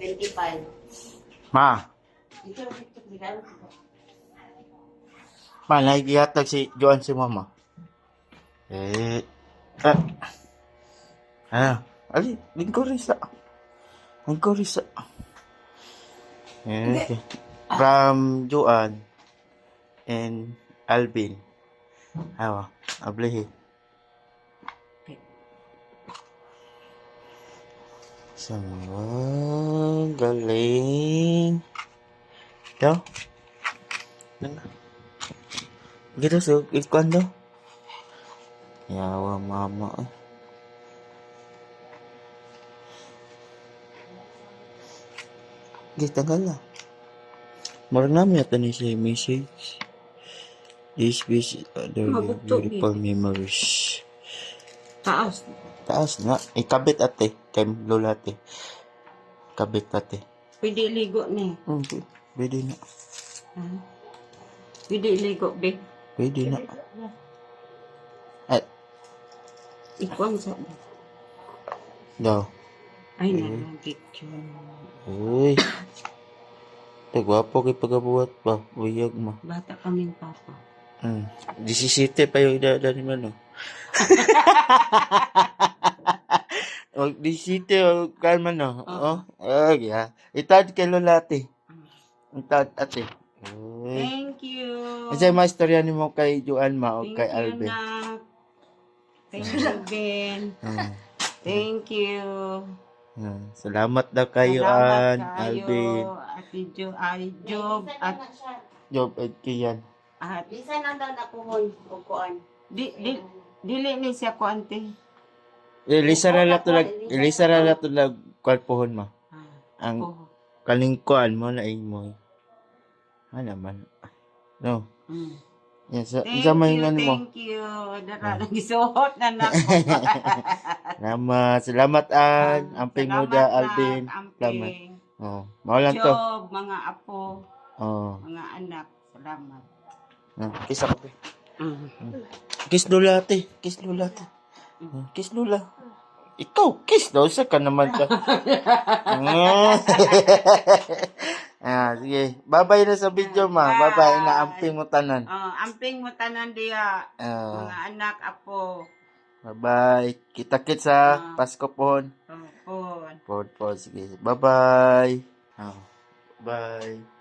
25. Ma, Dito, regalo ko. ma, nagihatag si Joan si mama. Ali, lingkurisa. Lingkurisa. Okay. From Joan and Alvin. Awa, ablihi. Sama, galing. Ito? Gitu so, ikuan daw. Yawa mama. Gitu tanggal lah. Marang namin ito ni si message. This wish other beautiful memories. Taas. Taas nga. Ikabit ate. Kay lola ate. Kabit ate. Pwede ligo ni. Okay. Pwede na. Pwede ligo, be. Pwede na. At, Ikuang sa... daw. Ay, nalagit yun. Uy. Ito, gwapo kay pagabuhat pa. Uyag mo. Bata kaming papa. 17 pa yung edad ni Mano. O, 17 o kalma no. Yeah. Itad kay lola ate. Itad ate. Uy. Thank you. Kasi mga istorya ni mo kay Joan ma o Thank kay you, Alvin. Nak. Thank you, Ben. Thank you. Salamat daw kayo, Salamat Alvin. Ate Jo, ay, Job, at... Job at Kian. At... Bisan ang daw nakuhon o kuan. Dili ni siya ko, ante. Elisa ra la to lag kwalpohon ma. Ang kalingkuan mo na imo. Ano man. No. Yan sa mahingan mo. Thank you. Dara nang gisuot na nako. Salamat an amping muda Alvin. Salamat. Amping. Maulan to. Job, mga apo, mga anak. Salamat. Kiss ako. Kiss lula ate. Kiss lula ate. Kiss lula. Ikaw, kiss daw sa ka naman ka. Sige. Bye-bye na sa video, ma. Bye-bye na amping mo tanan. Amping mo tanan diya. Mga anak, apo. Bye-bye. Kita-kits sa Pasko pohon. Pohon. Pohon. Sige. Bye-bye. Bye.